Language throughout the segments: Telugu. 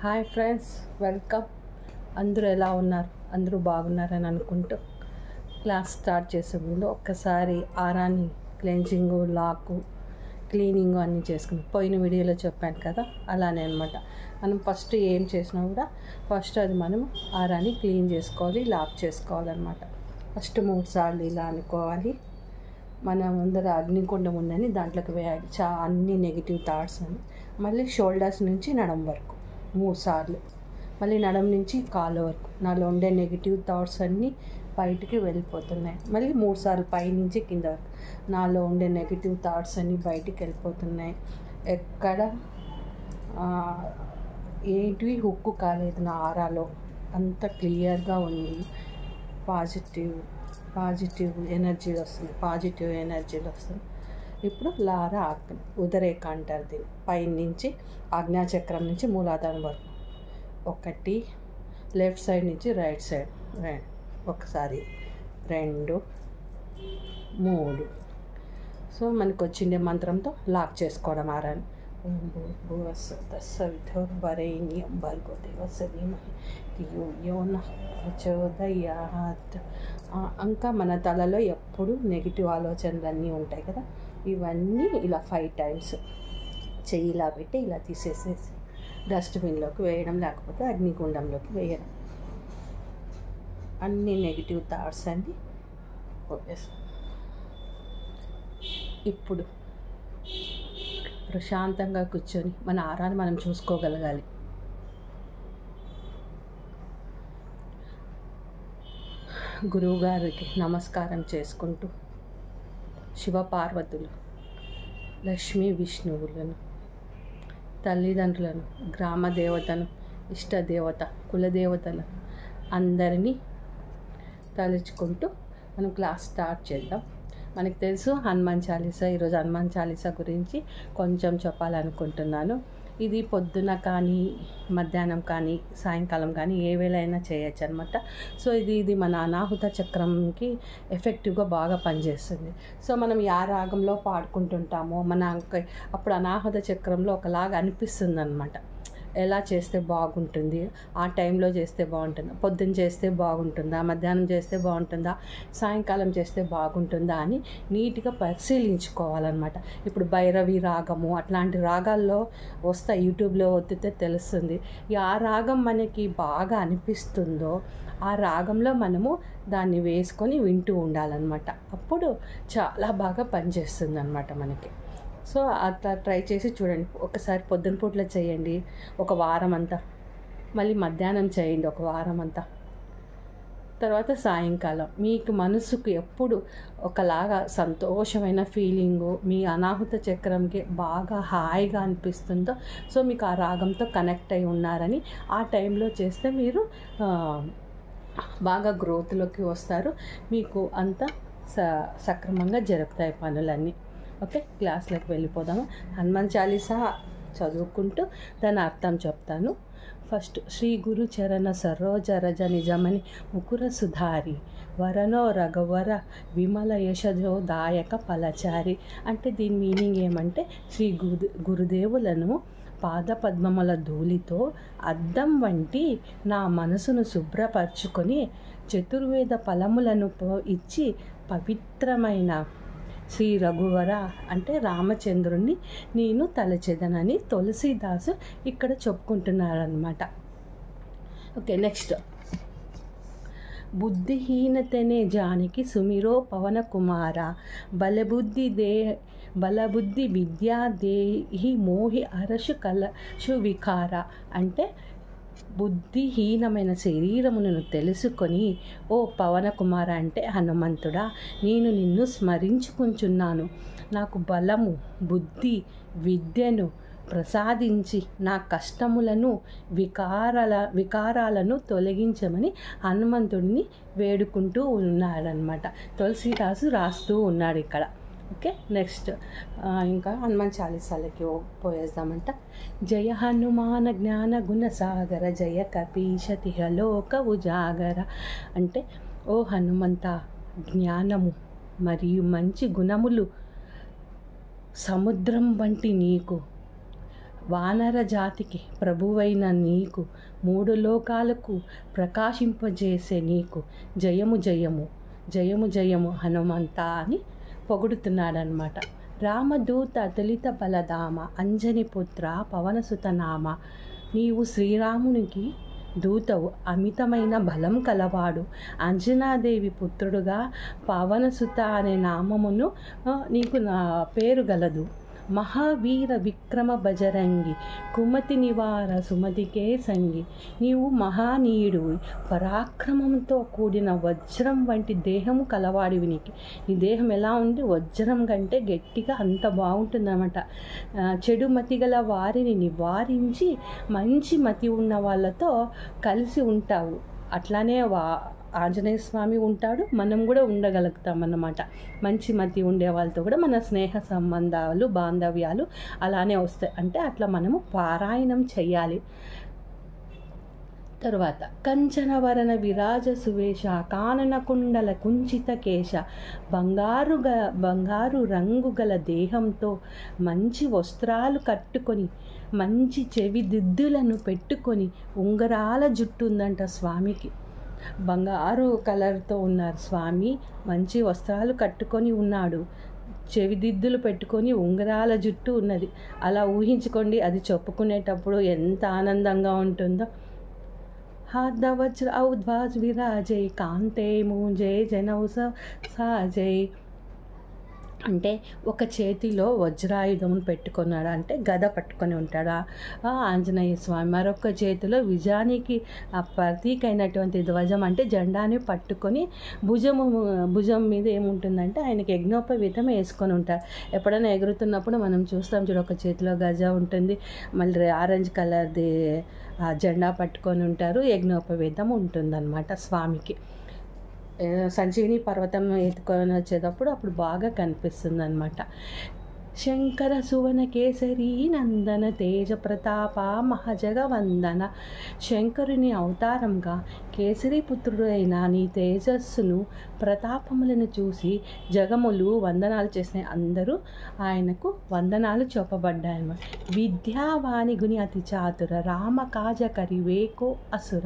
Hi friends, welcome. అందరూ ఎలా ఉన్నారు? అందరూ బాగున్నారని అనుకుంటూ క్లాస్ స్టార్ట్ చేసే ముందు ఒక్కసారి ఆరాన్ని క్లెన్జింగ్, లాకు, క్లీనింగ్ అన్నీ చేసుకుని పోయిన వీడియోలో చెప్పాను కదా, అలానే అనమాట. మనం ఫస్ట్ ఏం చేసినా కూడా ఫస్ట్ అది మనం ఆరాన్ని క్లీన్ చేసుకోవాలి, లాక్ చేసుకోవాలన్నమాట. ఫస్ట్ 3 సార్లు ఇలా అనుకోవాలి. మన ముందర అగ్నికుండం ఉందని దాంట్లోకి వేయాలి అన్ని నెగిటివ్ థాట్స్ అని. మళ్ళీ షోల్డర్స్ నుంచి నడుం వరకు 3 సార్లు, మళ్ళీ నడుం నుంచి కాళ్ళ వరకు నాలో ఉండే నెగిటివ్ థాట్స్ అన్నీ బయటికి వెళ్ళిపోతున్నాయి. మళ్ళీ 3 సార్లు పైనుంచి కింద వరకు నాలో ఉండే నెగిటివ్ థాట్స్ అన్నీ బయటికి వెళ్ళిపోతున్నాయి. ఎక్కడ ఏంటివి హుక్కు కాలేదు, నా ఆరాలో అంత క్లియర్గా ఉంది. పాజిటివ్ ఎనర్జీలు వస్తుంది. ఇప్పుడు లారా ఉదరేఖ అంటారు దీన్ని. పైనుంచి ఆజ్ఞాచక్రం నుంచి మూలాధారం వరకు 1, లెఫ్ట్ సైడ్ నుంచి రైట్ సైడ్ 1, 2, 3. సో మనకు వచ్చిండే మంత్రంతో లాక్ చేసుకోవడం ఆరాన్ని. ఓం భూర్భువస్సుః భర్గో దేవస్య ధీమహి ధియో యో నః ప్రచోదయాత్. ఇంకా మన తలలో ఎప్పుడు నెగిటివ్ ఆలోచనలు అన్నీ ఉంటాయి కదా, ఇవన్నీ ఇలా 5 టైమ్స్ చెయ్యి ఇలా పెట్టి ఇలా తీసేసేసి డస్ట్బిన్లోకి వేయడం, లేకపోతే అగ్నిగుండంలోకి వేయడం. అన్ని నెగిటివ్ థాట్స్ అన్నీ పోయేస్తాం. ఇప్పుడు ప్రశాంతంగా కూర్చొని మన ఆరాన్ని మనం చూసుకోగలగాలి. గురువుగారికి నమస్కారం చేసుకుంటూ శివపార్వతులు, లక్ష్మీ విష్ణువులను, తల్లిదండ్రులను, గ్రామ దేవతను, ఇష్టదేవత, కులదేవతలను అందరినీ తలుచుకుంటూ మనం క్లాస్ స్టార్ట్ చేద్దాం. మనకు తెలుసు హనుమాన్ చాలీసా. ఈరోజు హనుమాన్ చాలీసా గురించి కొంచెం చెప్పాలనుకుంటున్నాను. ఇది పొద్దున కానీ, మధ్యాహ్నం కానీ, సాయంకాలం కానీ ఏ వేళ అయినా చేయొచ్చు అనమాట. సో ఇది మన అనాహుత చక్రంకి ఎఫెక్టివ్గా బాగా పనిచేస్తుంది. సో మనం యా రాగంలో పాడుకుంటుంటామో అప్పుడు అనాహుత చక్రంలో ఒకలాగా అనిపిస్తుంది అనమాట. ఎలా చేస్తే బాగుంటుంది, ఆ టైంలో చేస్తే బాగుంటుందా, పొద్దున్న చేస్తే బాగుంటుందా, మధ్యాహ్నం చేస్తే బాగుంటుందా, సాయంకాలం చేస్తే బాగుంటుందా అని నీట్గా పరిశీలించుకోవాలన్నమాట. ఇప్పుడు భైరవి రాగము అట్లాంటి రాగాల్లో వస్తాయి, యూట్యూబ్లో ఒత్తితే తెలుస్తుంది. ఆ రాగం మనకి బాగా అనిపిస్తుందో ఆ రాగంలో మనము దాన్ని వేసుకొని వింటూ ఉండాలన్నమాట. అప్పుడు చాలా బాగా పనిచేస్తుంది అన్నమాట మనకి. సో అట్లా ట్రై చేసి చూడండి. ఒకసారి పొద్దున పూటలో చేయండి 1 వారం అంతా, మళ్ళీ మధ్యాహ్నం చేయండి 1 వారం అంతా, తర్వాత సాయంకాలం. మీకు మనసుకు ఎప్పుడు ఒకలాగా సంతోషమైన ఫీలింగు, మీ అనాహుత చక్రంకి బాగా హాయిగా అనిపిస్తుందో, సో మీకు ఆ రాగంతో కనెక్ట్ అయి ఉన్నారని ఆ టైంలో చేస్తే మీరు బాగా గ్రోత్లోకి వస్తారు. మీకు అంతా సక్రమంగా జరుగుతాయి పనులన్నీ. ఓకే, క్లాస్లోకి వెళ్ళిపోదాము. హనుమాన్ చాలీసా చదువుకుంటూ దాని అర్థం చెప్తాను. ఫస్ట్ శ్రీ గురు చరణ సరోజ రజ నిజమని ముకుర సుధారి వరనో రఘువర విమల యశోదాయక ఫలచారి. అంటే దీని మీనింగ్ ఏమంటే, శ్రీ గురుదేవులను పాదపద్మముల ధూళితో అద్దం వంటి నా మనసును శుభ్రపరచుకొని చతుర్వేద ఫలములను ఇచ్చి పవిత్రమైన శ్రీ రఘువర అంటే రామచంద్రుణ్ణి నేను తలచెదనని తులసీదాసు ఇక్కడ చెప్పుకుంటున్నారనమాట. Okay, next. బుద్ధిహీనతనే జానికి సుమిరో పవన కుమార బలబుద్ధి విద్యా దేహి మోహి అరసు కలశు వికార. అంటే బుద్ధిహీనమైన శరీరమును తెలుసుకొని, ఓ పవన కుమార అంటే హనుమంతుడా, నేను నిన్ను స్మరించుకుంటున్నాను. నాకు బలము, బుద్ధి, విద్యను ప్రసాదించి నా కష్టములను, వికారాలను తొలగించమని హనుమంతుడిని వేడుకుంటూ ఉన్నాడనమాట. తులసీదాసు రాస్తూ ఉన్నాడు ఇక్కడ. ఓకే, నెక్స్ట్ ఇంకా హనుమాన్ చాలీసాలకి పోయేద్దామంట. జయ హనుమాన జ్ఞాన గుణ సాగర జయ కపీశతిహలోక ఉజాగర. అంటే ఓ హనుమంత, జ్ఞానము మరియు మంచి గుణములు సముద్రం వంటి నీకు వానర జాతికి ప్రభువైన నీకు, మూడు లోకాలకు ప్రకాశింపజేసే నీకు జయము జయము, జయము జయము హనుమంత అని పొగుడుతున్నాడనమాట. రామదూత తులిత బలధామ, అంజనిపుత్ర పవనసుతనామ, నీవు శ్రీరామునికి దూతవు, అమితమైన బలం కలవాడు, అంజనాదేవి పుత్రుడుగా పవనసుత అనే నామమును నీకు నా పేరు గలదు. మహావీర విక్రమ బజరంగి, కుమతి నివార సుమతికే సంగి, నీవు మహానీయుడు, పరాక్రమంతో కూడిన వజ్రం వంటి దేహము కలవాడివి. నీ దేహం ఎలా ఉంది, వజ్రం కంటే గట్టిగా అంత బాగుంటుందన్నమాట. చెడు మతి గల వారిని నివారించి మంచి మతి ఉన్న వాళ్ళతో కలిసి ఉంటావు. అట్లానే ఆంజనేయ స్వామి ఉంటాడు, మనం కూడా ఉండగలుగుతాం అన్నమాట. మంచి మతి ఉండే వాళ్ళతో కూడా మన స్నేహ సంబంధాలు, బాంధవ్యాలు అలానే వస్తాయి. అంటే అట్లా మనము పారాయణం చెయ్యాలి. తరువాత కంచనవరణ విరాజ సువేష, కానన కుండల కుంచిత కేశ, బంగారు రంగు గల దేహంతో మంచి వస్త్రాలు కట్టుకొని, మంచి చెవిదిద్దులను పెట్టుకొని, ఉంగరాల జుట్టు ఉందంట స్వామికి. బంగారు కలర్తో ఉన్నారు స్వామి, మంచి వస్త్రాలు కట్టుకొని ఉన్నాడు, చెవిదిద్దులు పెట్టుకొని ఉంగరాల జుట్టు ఉన్నది. అలా ఊహించుకోండి, అది చెప్పుకునేటప్పుడు ఎంత ఆనందంగా ఉంటుందో. హార్దవజ్ర ఔధ్వాజ్ విరాజై, కాంతే మూంజే జనౌస సాజై. అంటే ఒక చేతిలో వజ్రాయుధమును పెట్టుకున్నాడు, అంటే గద పట్టుకొని ఉంటాడు ఆంజనేయ స్వామి. మరొక చేతిలో విజయానికి ప్రతీక అయినటువంటి ధ్వజం అంటే జెండాని పట్టుకొని, భుజం మీద ఏముంటుందంటే ఆయనకి యజ్ఞోపవీతం వేసుకొని ఉంటారు. ఎప్పుడైనా ఎగురుతున్నప్పుడు మనం చూస్తాం చూడ, ఒక చేతిలో గజ ఉంటుంది, మళ్ళీ ఆరెంజ్ కలర్ది జెండా పట్టుకొని ఉంటారు, యజ్ఞోపవీతం ఉంటుందన్నమాట స్వామికి. సంజీవిని పర్వతం ఎత్తుకొని వచ్చేటప్పుడు అప్పుడు బాగా కనిపిస్తుంది అనమాట. శంకర సువన కేసరి నందన తేజ ప్రతాప మహజగవందన, శంకరుని అవతారంగా కేసరి పుత్రుడైన నీ తేజస్సును, ప్రతాపములను చూసి జగములు వందనాలు చేసినాయి. అందరూ ఆయనకు వందనాలు చెప్పబడ్డాయన్నమాట. విద్యావాణి గుని అతి చాతుర, రామ కాజ కరివేకో అసుర.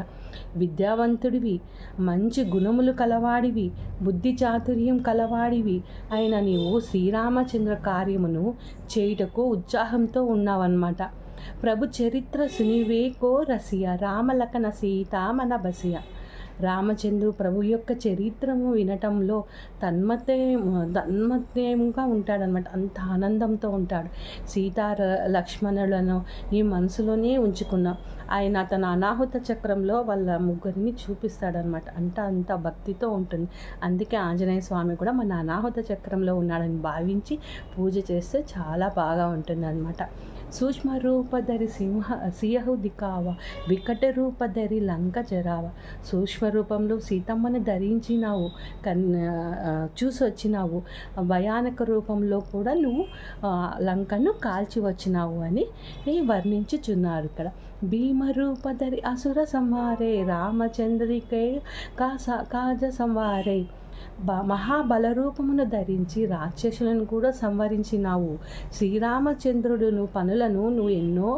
విద్యావంతుడివి, మంచి గుణములు కలవాడివి, బుద్ధి చాతుర్యం కలవాడివి అయిన నీవు శ్రీరామచంద్ర కార్యమును చేయుటకు ఉత్సాహంతో ఉన్నావన్నమాట. ప్రభు చరిత్ర సునివేకో రసియ, రామలకన సీతామన బసియ. రామచంద్రు ప్రభు యొక్క చరిత్రము వినటంలో తన్మత్యముగా ఉంటాడనమాట. అంత ఆనందంతో ఉంటాడు. సీతా లక్ష్మణులను నీ మనసులోనే ఉంచుకున్నాం. ఆయన తన అనాహుత చక్రంలో వాళ్ళ ముగ్గురిని చూపిస్తాడనమాట. అంత భక్తితో ఉంటుంది. అందుకే ఆంజనేయ స్వామి కూడా మన అనాహుత చక్రంలో ఉన్నాడని భావించి పూజ చేస్తే చాలా బాగా ఉంటుంది అనమాట. సూక్ష్మ రూపధరి సియహు దికావ, వికట రూపధరి లంక జరావ. సూక్ష్మ రూపంలో సీతమ్మని ధరించినావు, చూసి వచ్చినావు, భయానక రూపంలో కూడా నువ్వు లంకను కాల్చి వచ్చినావు అని వర్ణించుచున్నారు ఇక్కడ. భీమరూపధరి అసుర సంహారే, రామచంద్రికే కాజ సంవారే. మహాబలరూపమును ధరించి రాక్షసులను కూడా సంవరించినావు. శ్రీరామచంద్రుడును పనులను నువ్వు ఎన్నో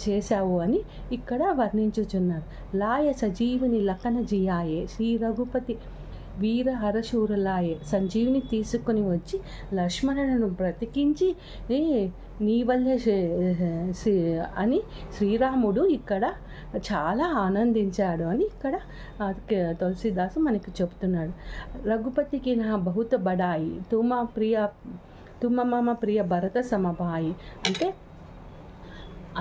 చేశావు అని ఇక్కడ వర్ణించుచున్నారు. లాయ సజీవుని లకన జియాయే, శ్రీ రఘుపతి వీర హరశూరులాయే. సంజీవిని తీసుకొని వచ్చి లక్ష్మణులను బ్రతికించి నీ వల్లే అని శ్రీరాముడు ఇక్కడ చాలా ఆనందించాడు అని ఇక్కడ తులసిదాసు మనకి చెప్తున్నాడు. రఘుపతికి నా బహుత బడాయి, తుమ మమ ప్రియ భరత సమబాయి. అంటే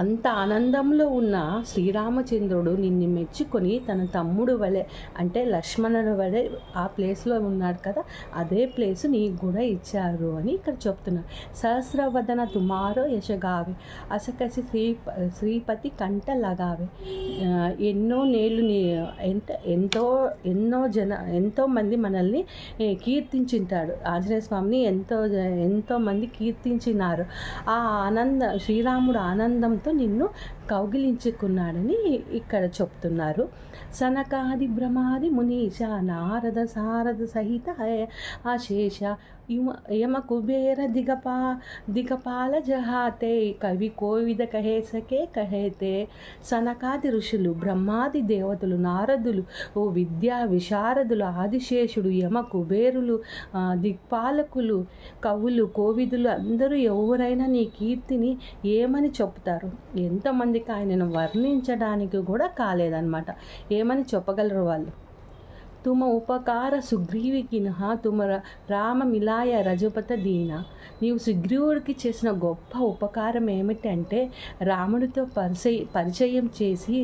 అంత ఆనందంలో ఉన్న శ్రీరామచంద్రుడు నిన్ను మెచ్చుకొని తన తమ్ముడు వలె, అంటే లక్ష్మణుడు వలె ఆ ప్లేస్లో ఉన్నాడు కదా, అదే ప్లేస్ నీకు కూడా ఇచ్చారు అని ఇక్కడ చెప్తున్నారు. సహస్రవదన తుమారో యశగావి, అసకసి శ్రీపతి కంట లగావి. ఎన్నో నేళ్ళు ఎంతో మంది మనల్ని కీర్తించుంటాడు. ఆంజనేయ స్వామిని ఎంతో మంది కీర్తించినారు. ఆ శ్రీరాముడు ఆనందంతో ప్రేమతో నిన్ను కౌగిలించుకున్నాడని ఇక్కడ చెప్తున్నారు. సనకాది బ్రహ్మాది మునీష నారద సారద సహిత అశేష यम कुबेर दिगपाल जहाते कवि कोविद कहे सके कहते సనకాది ఋషులు బ్రహ్మాది దేవతలు నారదులు ఓ విద్యా విశారదులు ఆదిశేషుడు యమ కుబేరులు దిక్పాలకులు కవులు కోవిదులు అందరూ ఎవరైనా నీ కీర్తిని ఏమని చెప్తారు? ఎంతమందికి ఆయనను వర్ణించడానికి కూడా కాలేదన్నమాట. ఏమని చెప్పగలరు వాళ్ళు? तुम उपकार సుగ్రీవి కినహ तुम రామ మిలాయ రజపత దీన. నీవు సుగ్రీవుడికి చేసిన గొప్ప ఉపకారం ఏమిటంటే రాముడితో పరిచయం చేసి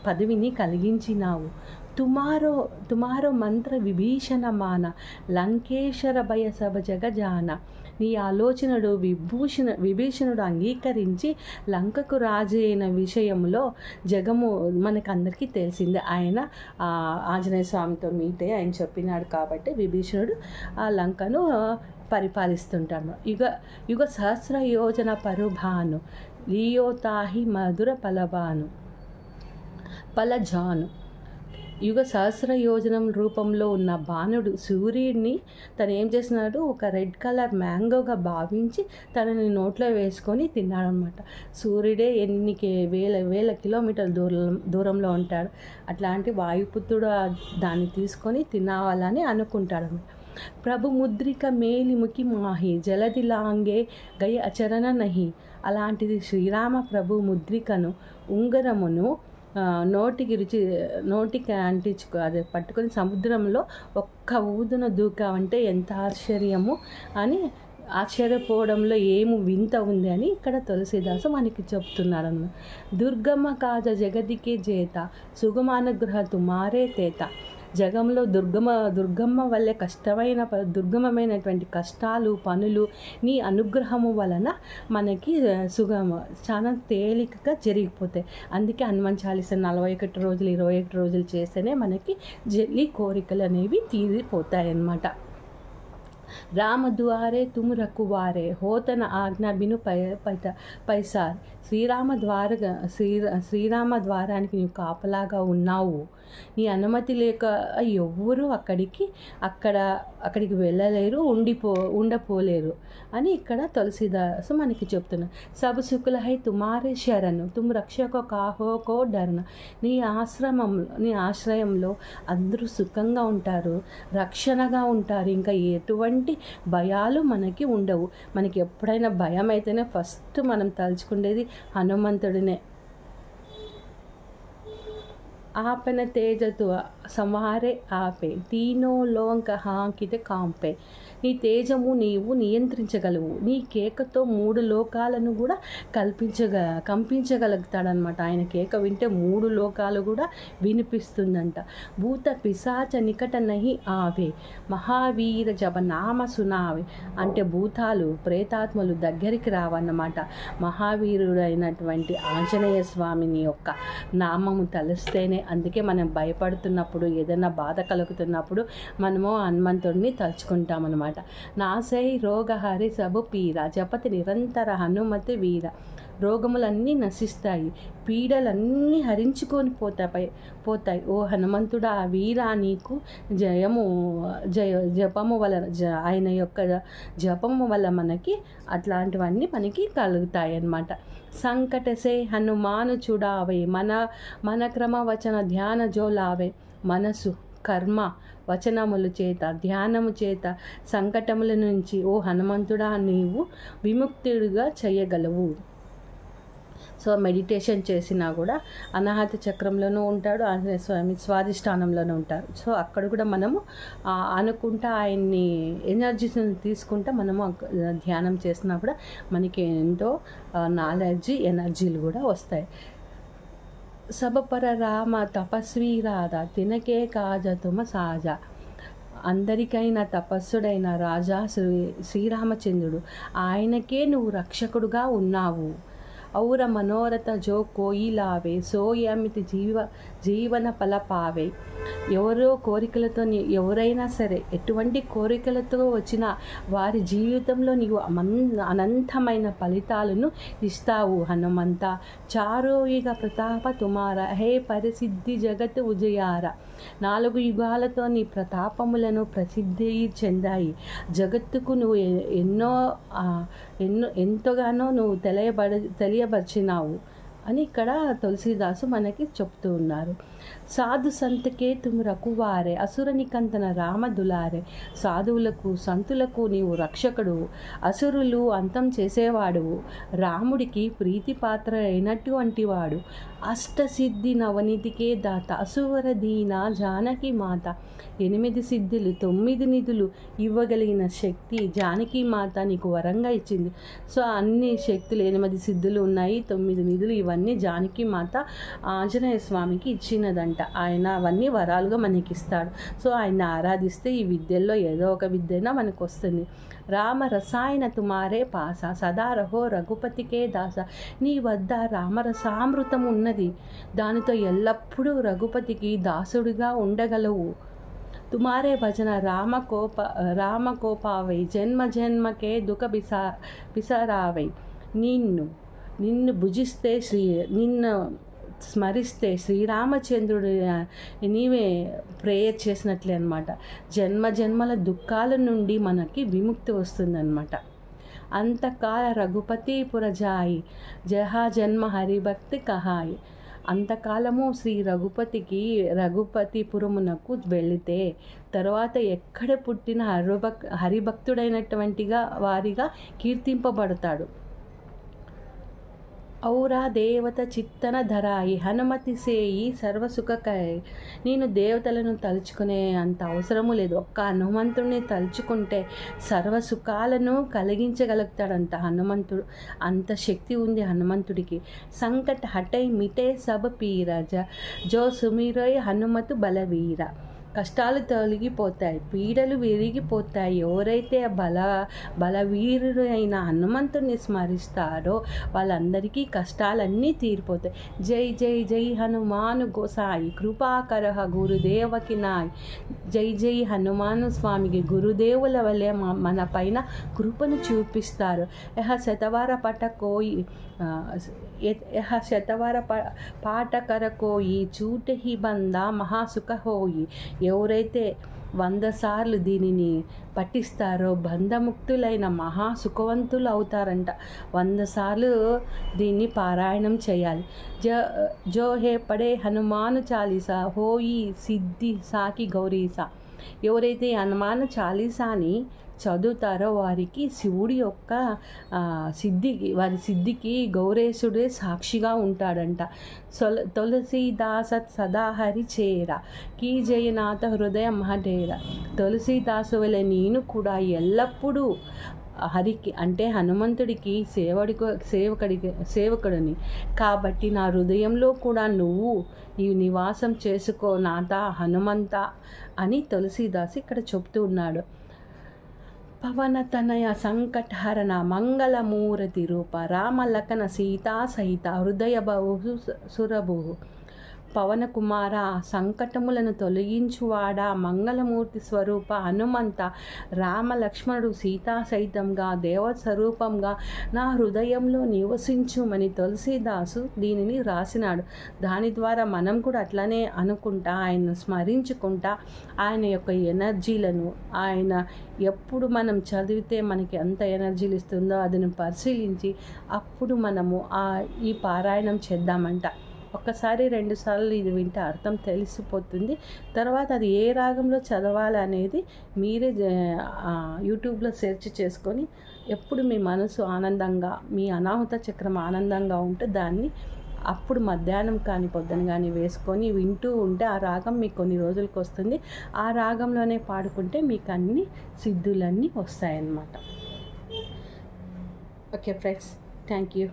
పదవిని కలిగించినావు. తుమారో మంత్ర విభీషణ మాన లంకేశ్వర భయ సభ జగజాన. నీ ఆలోచనడు విభీషణుడు అంగీకరించి లంకకు రాజు అయిన విషయంలో జగము మనకందరికీ తెలిసిందే. ఆయన ఆంజనేయ స్వామితో మీటే ఆయన చెప్పినాడు కాబట్టి విభీషణుడు ఆ లంకను పరిపాలిస్తుంటాడు. యుగ సహస్ర యోజన పరుభాను లియోతాహి మధుర పలజాను. యుగ సహస్ర యోజనం రూపంలో ఉన్న బాణుడు సూర్యుడిని తను ఏం చేసినాడు, ఒక రెడ్ కలర్ మ్యాంగోగా భావించి తనని నోట్లో వేసుకొని తిన్నాడనమాట. సూర్యుడే ఎన్ని వేల కిలోమీటర్ల దూరంలో ఉంటాడు. అట్లాంటి వాయుపుత్రుడు దాన్ని తీసుకొని తినాలని అనుకుంటాడు. ప్రభు ముద్రిక మేలిముఖి మాహి జలది లాంగే గయ అచరణ నహి. అలాంటిది శ్రీరామ ప్రభు ముద్రికను ఉంగరమును నోటికి అంటించుకో అది పట్టుకొని సముద్రంలో ఒక్క ఊదున దూకావంటే ఎంత ఆశ్చర్యము అని ఆశ్చర్యపోవడంలో ఏమి వింత ఉంది అని ఇక్కడ తులసీదాసు మనకి చెప్తున్నాడు. దుర్గమ్మ కాజ జగదికే జేత సుగమానుగ్రహ తుమారే తేత. జగంలో దుర్గమ్మ వల్లే దుర్గమమైనటువంటి కష్టాలు పనులు నీ అనుగ్రహము వలన మనకి చాలా తేలికగా జరిగిపోతాయి. అందుకే హనుమాన్ చాలీస 41 రోజులు 21 రోజులు చేస్తేనే మనకి జల్లి కోరికలు అనేవి తీరిపోతాయి అన్నమాట. రామ దువారే తుమ్ రకువారే హోతన ఆజ్ఞ బిను పైసార్. శ్రీరామ ద్వారానికి నీవు కాపలాగా ఉన్నావు. నీ అనుమతి లేక ఎవ్వరూ అక్కడికి వెళ్ళలేరు, ఉండపోలేరు అని ఇక్కడ తులసీదాసు మనకి చెప్తున్నా. సబ్ సుకుల హై తుమారే శరణు తుమ్ రక్షకో కాహో కో డర్న. నీ ఆశ్రయంలో అందరూ సుఖంగా ఉంటారు, రక్షణగా ఉంటారు, ఇంకా ఎటువంటి భయాలు మనకి ఉండవు. మనకి ఎప్పుడైనా భయం అయితేనే ఫస్ట్ మనం తలుచుకునేది హనుమంతుడినే. आपन तेज तो संवारे आपे तीनों लोंक हांकित कांपे. నీ తేజము నీవు నియంత్రించగలవు. నీ కేకతో 3 లోకాలను కూడా కంపించగలుగుతాడనమాట. ఆయన కేక వింటే 3 లోకాలు కూడా వినిపిస్తుందంట. భూత పిశాచ నికట నహి ఆవే మహావీర జప నామ సునావే. అంటే భూతాలు ప్రేతాత్మలు దగ్గరికి రావన్నమాట. మహావీరుడు అయినటువంటి ఆంజనేయ స్వామిని యొక్క నామము తలుస్తేనే. అందుకే మనం భయపడుతున్నప్పుడు ఏదైనా బాధ కలుగుతున్నప్పుడు మనము హనుమంతుడిని తలుచుకుంటామన్నమాట. నాసై రోగహరి సబు పీర జపతి నిరంతర హనుమతి వీర. రోగములన్నీ నశిస్తాయి, పీడలన్నీ హరించుకొని పోతాయి. ఓ హనుమంతుడా వీరా, నీకు జపము వల్ల ఆయన యొక్క జపము వల్ల మనకి అట్లాంటివన్నీ మనకి కలుగుతాయి అన్నమాట. సంకటసే హనుమాను చూడావే మన క్రమ వచన ధ్యాన జోలావే. మనసు కర్మ వచనముల చేత ధ్యానము చేత సంకటముల నుంచి ఓ హనుమంతుడా నీవు విముక్తుడిగా చేయగలవు. సో మెడిటేషన్ చేసినా కూడా అనాహత చక్రంలోనూ ఉంటాడు, ఆంజనేయ స్వామి స్వాధిష్టానంలోనూ ఉంటారు. సో అక్కడ కూడా మనము అనుకుంటా ఆయన్ని ఎనర్జీస్ని తీసుకుంటా మనము ధ్యానం చేసినా కూడా మనకి ఎంతో ఎనర్జీలు కూడా వస్తాయి. సబ పర రామ తపస్వీ రాధా తినకే కాజ తుమ సాజా. అందరికైనా తపస్సుడైన రాజా శ్రీరామచంద్రుడు, ఆయనకే నువ్వు రక్షకుడుగా ఉన్నావు. ఔర మనోరథ జో కోయి లావే సోయమితి జీవన ఫల పావే. ఎవరో కోరికలతో ఎవరైనా సరే ఎటువంటి కోరికలతో వచ్చిన వారి జీవితంలో నీవు అనంతమైన ఫలితాలను ఇస్తావు హనుమంత. చారోయుగ ప్రతాప తుమార హే పరిసిద్ధి జగత్ ఉజయార. 4 యుగాలతో నీ ప్రతాపములను ప్రసిద్ధి చెందాయి. జగత్తుకు నువ్వు ఎంతగానో నువ్వు తెలియబరిచినావు అని ఇక్కడ తులసీదాసు మనకి చెప్తూ ఉన్నారు. సాధు సంతకే తుమ్ రకువారే అసుర నికంతన రామ దులారే. సాధువులకు సంతులకు నీవు రక్షకుడు, అసురులు అంతం చేసేవాడువు, రాముడికి ప్రీతి పాత్ర అయినటువంటి వాడు, అష్టసిద్ధి నవనిధికే దాత, అసువర దీన జానకి మాత. 8 సిద్ధులు 9 నిధులు ఇవ్వగలిగిన శక్తి జానకి మాత నీకు వరంగా ఇచ్చింది. సో అన్ని శక్తులు 8 సిద్ధులు ఉన్నాయి, 9 నిధులు, ఇవన్నీ జానకి మాత ఆంజనేయ స్వామికి ఇచ్చినదంట. ఆయన అవన్నీ వరాలుగా మనకి ఇస్తాడు. సో ఆయన ఆరాధిస్తే ఈ విద్యల్లో ఏదో ఒక విద్యైనా మనకు వస్తుంది. రామ రసాయన తుమారే పాస సదా రహో రఘుపతికే దాస. నీ వద్ద రామరసామృతం ఉన్నది, దానితో ఎల్లప్పుడూ రఘుపతికి దాసుడిగా ఉండగలవు. తుమారే భజన రామకోపావై జన్మ జన్మకే దుఃఖ బిసరావై. నిన్ను భుజిస్తే నిన్ను స్మరిస్తే శ్రీరామచంద్రుడు నీవే ప్రేయర్ చేసినట్లే అనమాట. జన్మల దుఃఖాల నుండి మనకి విముక్తి వస్తుందన్నమాట. అంతకాల రఘుపతి పురజాయి జహా జన్మ హరిభక్తి కహాయి. అంతకాలము శ్రీ రఘుపతిపురమునకు వెళితే తర్వాత ఎక్కడ పుట్టిన హరిభక్తుడైనటువంటిగా వారిగా కీర్తింపబడతాడు. ఔరా దేవత చిత్తన ధరాయి హనుమతి సేయి సర్వసుఖకాయి. నేను దేవతలను తలుచుకునే అంత అవసరము లేదు, ఒక్క హనుమంతుడిని తలుచుకుంటే సర్వసుఖాలను కలిగించగలుగుతాడంట హనుమంతుడు. అంత శక్తి ఉంది హనుమంతుడికి. సంకట హటై మిటే సబ పీర జో సుమిరోయ్ హనుమతు బలవీర. కష్టాలు తొలగిపోతాయి, పీడలు విరిగిపోతాయి. ఎవరైతే బలవీరుడైన హనుమంతుడిని స్మరిస్తారో వాళ్ళందరికీ కష్టాలన్నీ తీరిపోతాయి. జై జై జై హనుమాను గోసాయి కృపాకర గురుదేవకి నాయ్. జై జై హనుమాను స్వామికి గురుదేవుల వలె మన పైన కృపను చూపిస్తారు. శతవర పాటకర కోయి చూటహి బంద మహాసుఖ హోయి. ఎవరైతే 100 సార్లు దీనిని పఠిస్తారో బంధముక్తులైన మహాసుఖవంతులు అవుతారంట. 100 సార్లు దీన్ని పారాయణం చేయాలి. జో హే పడే హనుమాను చాలీసా హోయి సిద్ధి సాకి గౌరీసా. ఎవరైతే హనుమాను చాలీసాని చదువుతారో వారికి శివుడి యొక్క వారి సిద్ధికి గౌరేశుడే సాక్షిగా ఉంటాడంట. తులసీదాస సదాహరి చేర కీ జయనాథ హృదయ మహడేర. తులసీదాసు వలె నేను కూడా ఎల్లప్పుడూ హరికి అంటే హనుమంతుడికి సేవకుడిని కాబట్టి నా హృదయంలో కూడా నువ్వు నివాసం చేసుకో నాథ హనుమంత అని తులసీదాసు ఇక్కడ చెప్తూ ఉన్నాడు. పవనతనయ సంకటహరణ మంగళమూర్తి రూప రామలఖన సీతా సహిత హృదయ బహు సురభు. పవన కుమార సంకటములను తొలగించువాడా మంగళమూర్తి స్వరూప హనుమంత రామ లక్ష్మణుడు సీతా సహితంగా దేవస్వరూపంగా నా హృదయంలో నివసించుమని తులసీదాసు దీనిని రాసినాడు. దాని ద్వారా మనం కూడా అట్లనే అనుకుంటా ఆయన్ను స్మరించుకుంటా ఆయన యొక్క ఎనర్జీలను ఆయన ఎప్పుడు మనం చదివితే మనకి ఎంత ఎనర్జీలు ఇస్తుందో అదిని పరిశీలించి అప్పుడు మనము ఈ పారాయణం చేద్దామంట. ఒక్కసారి 2 సార్లు ఇది వింటే అర్థం తెలిసిపోతుంది. తర్వాత అది ఏ రాగంలో చదవాలనేది మీరే యూట్యూబ్లో సెర్చ్ చేసుకొని ఎప్పుడు మీ మనసు ఆనందంగా మీ అనాహుత చక్రం ఆనందంగా ఉంటే దాన్ని అప్పుడు మధ్యాహ్నం కానీ పొద్దున కానీ వేసుకొని వింటూ ఉంటే ఆ రాగం మీకు కొన్ని రోజులకు వస్తుంది. ఆ రాగంలోనే పాడుకుంటే మీకు అన్ని సిద్ధులన్నీ వస్తాయన్నమాట. Okay friends, thank you.